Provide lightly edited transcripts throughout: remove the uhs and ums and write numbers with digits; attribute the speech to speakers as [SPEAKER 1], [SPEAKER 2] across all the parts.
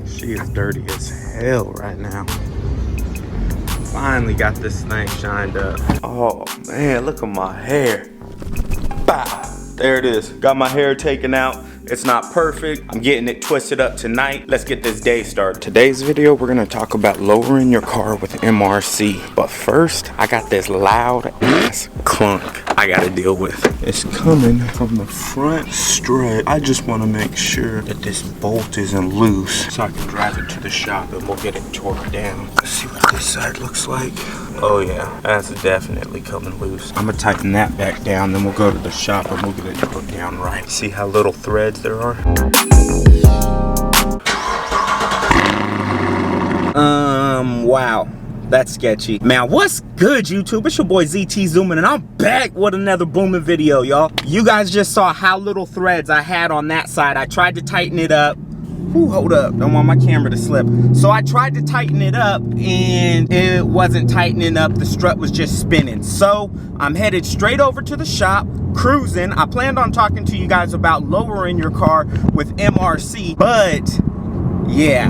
[SPEAKER 1] She is dirty as hell right now. Finally got this thing shined up. Oh man, look at my hair. Bow. There it is. Got my hair taken out. It's not perfect. I'm getting it twisted up tonight. Let's get this day started. Today's video, we're gonna talk about lowering your car with MRC. But first, I got this loud ass clunk I gotta deal with. It's coming from the front strut. I just wanna make sure that this bolt isn't loose so I can drive it to the shop and we'll get it torqued down. Let's see what this side looks like. Oh yeah, that's definitely coming loose. I'm gonna tighten that back down, then we'll go to the shop and we'll get it torqued down right. See how little threads there are? Wow. That's sketchy. Man, what's good, YouTube? It's your boy ZT Zooming, and I'm back with another booming video, y'all. You guys just saw how little threads I had on that side. I tried to tighten it up. Ooh, hold up, don't want my camera to slip. So I tried to tighten it up and it wasn't tightening up. The strut was just spinning. So I'm headed straight over to the shop, cruising. I planned on talking to you guys about lowering your car with MRC, but yeah,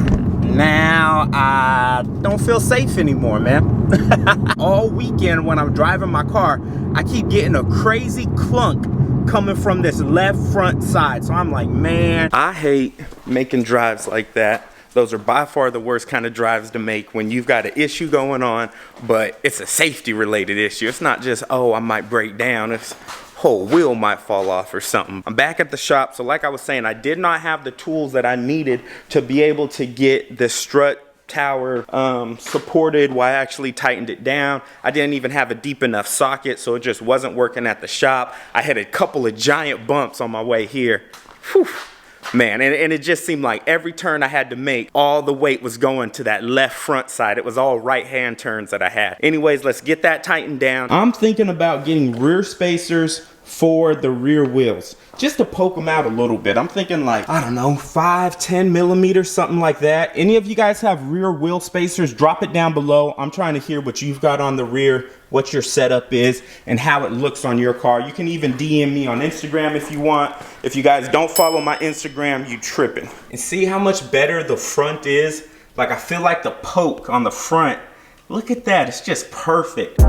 [SPEAKER 1] now I don't feel safe anymore, man. All weekend when I'm driving my car, I keep getting a crazy clunk coming from this left front side. So I'm like, man, I hate making drives like that. Those are by far the worst kind of drives to make when you've got an issue going on, but it's a safety related issue. It's not just, oh, I might break down. It's whole wheel might fall off or something. I'm back at the shop. So like I was saying, I did not have the tools that I needed to be able to get the strut tower supported while I actually tightened it down. I didn't even have a deep enough socket, so it just wasn't working at the shop. I had a couple of giant bumps on my way here. Whew. Man, and it just seemed like every turn I had to make, all the weight was going to that left front side. It was all right-hand turns that I had. Anyways, let's get that tightened down. I'm thinking about getting rear spacers for the rear wheels, just to poke them out a little bit. I'm thinking like, I don't know, 5-10 millimeters, something like that. Any of you guys have rear wheel spacers? Drop it down below. I'm trying to hear what you've got on the rear, what your setup is, and how it looks on your car. You can even DM me on Instagram if you want. If you guys don't follow my Instagram, you tripping. And see how much better the front is? Like, I feel like the poke on the front, look at that, it's just perfect.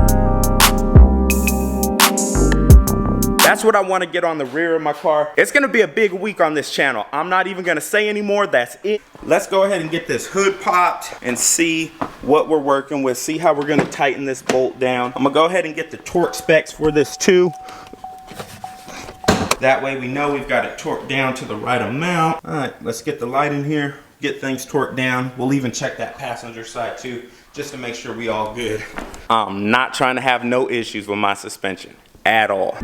[SPEAKER 1] That's what I want to get on the rear of my car. It's going to be a big week on this channel. I'm not even going to say anymore. That's it. Let's go ahead and get this hood popped and see what we're working with. See how we're going to tighten this bolt down. I'm going to go ahead and get the torque specs for this too. That way we know we've got it torqued down to the right amount. All right, let's get the light in here, get things torqued down. We'll even check that passenger side too, just to make sure we all good. I'm not trying to have no issues with my suspension at all.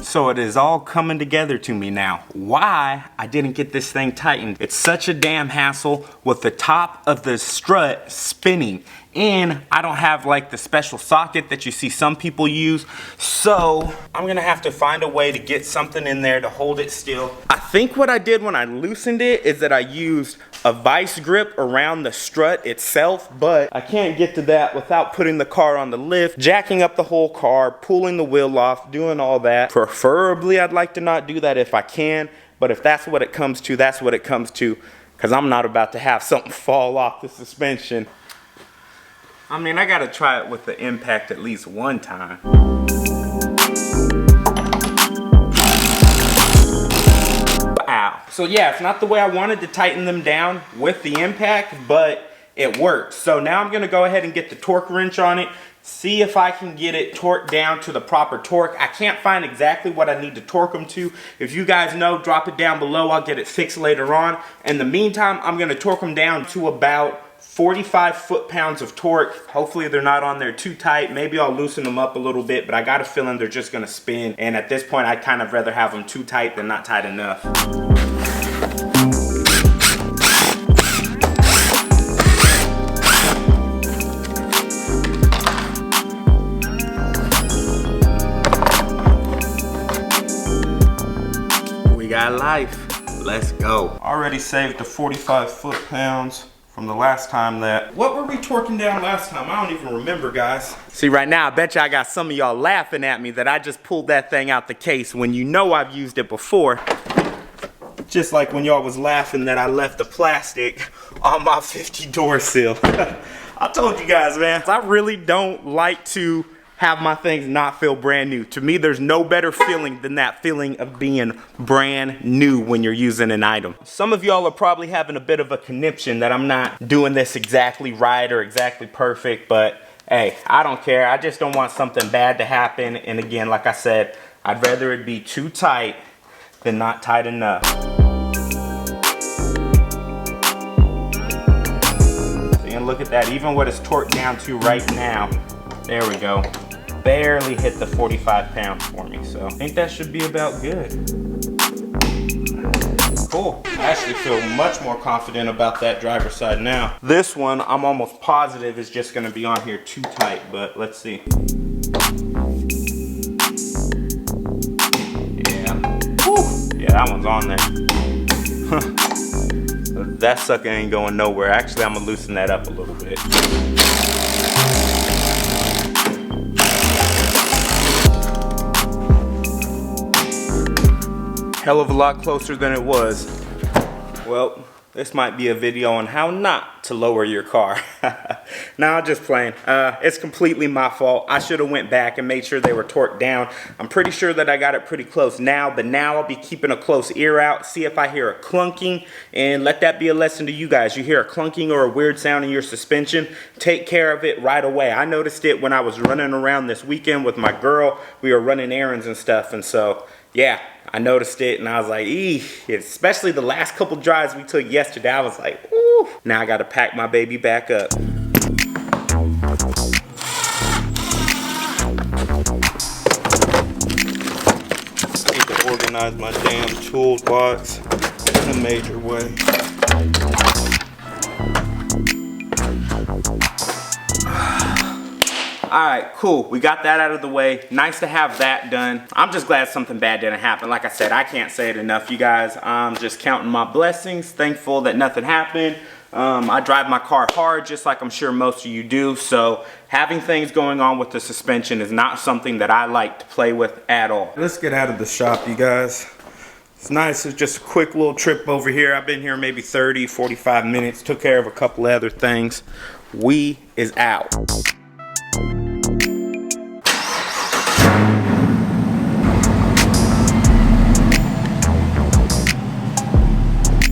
[SPEAKER 1] So it is all coming together to me now. Why I didn't get this thing tightened. It's such a damn hassle with the top of the strut spinning. And I don't have like the special socket that you see some people use. So I'm gonna have to find a way to get something in there to hold it still. I think what I did when I loosened it is that I used a vice grip around the strut itself, but I can't get to that without putting the car on the lift, jacking up the whole car, pulling the wheel off, doing all that. Preferably, I'd like to not do that if I can, but if that's what it comes to, that's what it comes to, because I'm not about to have something fall off the suspension. I mean, I gotta try it with the impact at least one time. Wow. So yeah, it's not the way I wanted to tighten them down with the impact, but it works. So now I'm gonna go ahead and get the torque wrench on it, see if I can get it torqued down to the proper torque. I can't find exactly what I need to torque them to. If you guys know, drop it down below. I'll get it fixed later on. In the meantime, I'm gonna torque them down to about 45 foot-pounds of torque. Hopefully they're not on there too tight. Maybe I'll loosen them up a little bit, but I got a feeling they're just gonna spin. And at this point, I'd kind of rather have them too tight than not tight enough. We got life. Let's go. Already saved the 45 foot-pounds from the last time that... What were we torquing down last time? I don't even remember, guys. See, right now, I bet you I got some of y'all laughing at me that I just pulled that thing out the case when you know I've used it before. Just like when y'all was laughing that I left the plastic on my 50 door sill. I told you guys, man, I really don't like to have my things not feel brand new. To me, there's no better feeling than that feeling of being brand new when you're using an item. Some of y'all are probably having a bit of a conniption that I'm not doing this exactly right or exactly perfect, but hey, I don't care. I just don't want something bad to happen. And again, like I said, I'd rather it be too tight than not tight enough. See, and look at that, even what it's torqued down to right now, there we go. Barely hit the 45 pounds for me, so I think that should be about good. Cool. I actually feel much more confident about that driver's side now. This one, I'm almost positive is just gonna be on here too tight, but let's see. Yeah. Whew. Yeah, that one's on there. That sucker ain't going nowhere. Actually, I'm gonna loosen that up a little bit. Hell of a lot closer than it was. Well, this might be a video on how not to lower your car. Nah, I'm just playing. It's completely my fault. I should have went back and made sure they were torqued down. I'm pretty sure that I got it pretty close now, but now I'll be keeping a close ear out, see if I hear a clunking, and let that be a lesson to you guys. You hear a clunking or a weird sound in your suspension, take care of it right away. I noticed it when I was running around this weekend with my girl. We were running errands and stuff, and so, yeah, I noticed it and I was like, especially the last couple drives we took yesterday, I was like, ooh. Now I gotta pack my baby back up. I need to organize my damn toolbox in a major way. Alright, cool. We got that out of the way. Nice to have that done. I'm just glad something bad didn't happen. Like I said, I can't say it enough, you guys. I'm just counting my blessings, thankful that nothing happened. I drive my car hard, just like I'm sure most of you do. So having things going on with the suspension is not something that I like to play with at all. Let's get out of the shop, you guys. It's nice. It's just a quick little trip over here. I've been here maybe 30, 45 minutes. Took care of a couple of other things. We is out.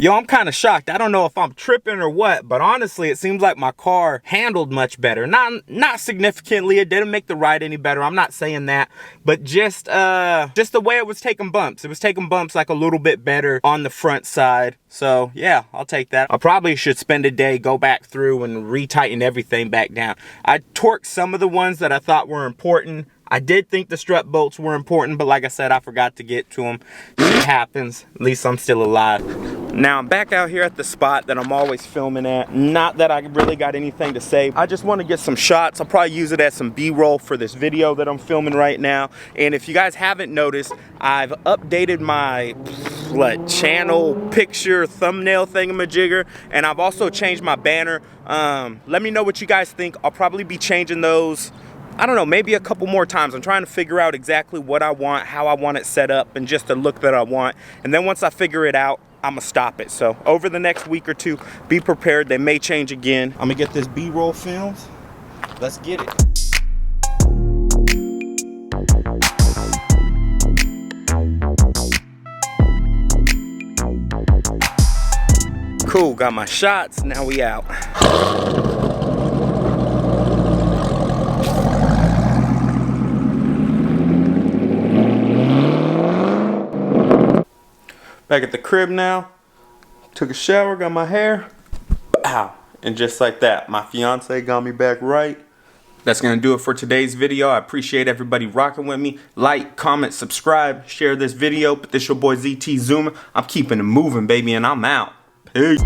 [SPEAKER 1] Yo, I'm kind of shocked. I don't know if I'm tripping or what, but honestly, it seems like my car handled much better. Not significantly. It didn't make the ride any better. I'm not saying that, but just the way it was taking bumps. It was taking bumps like a little bit better on the front side. So yeah, I'll take that. I probably should spend a day, go back through and retighten everything back down. I torqued some of the ones that I thought were important. I did think the strut bolts were important, but like I said, I forgot to get to them. It happens. At least I'm still alive. Now I'm back out here at the spot that I'm always filming at. Not that I really got anything to say. I just want to get some shots. I'll probably use it as some B-roll for this video that I'm filming right now. And if you guys haven't noticed, I've updated my channel picture thumbnail thingamajigger, and I've also changed my banner. Let me know what you guys think. I'll probably be changing those, I don't know, maybe a couple more times. I'm trying to figure out exactly what I want, how I want it set up, and just the look that I want. And then once I figure it out, I'm gonna stop it. So over the next week or two, be prepared. They may change again. I'm gonna get this B-roll filmed. Let's get it. Cool, got my shots. Now we out. Back at the crib now, took a shower, got my hair, bow. And just like that, my fiance got me back right. That's gonna do it for today's video. I appreciate everybody rocking with me. Like, comment, subscribe, share this video. But this your boy ZT Zoomer. I'm keeping it moving, baby, and I'm out. Peace.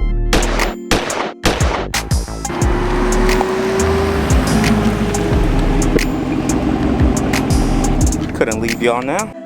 [SPEAKER 1] Couldn't leave y'all now.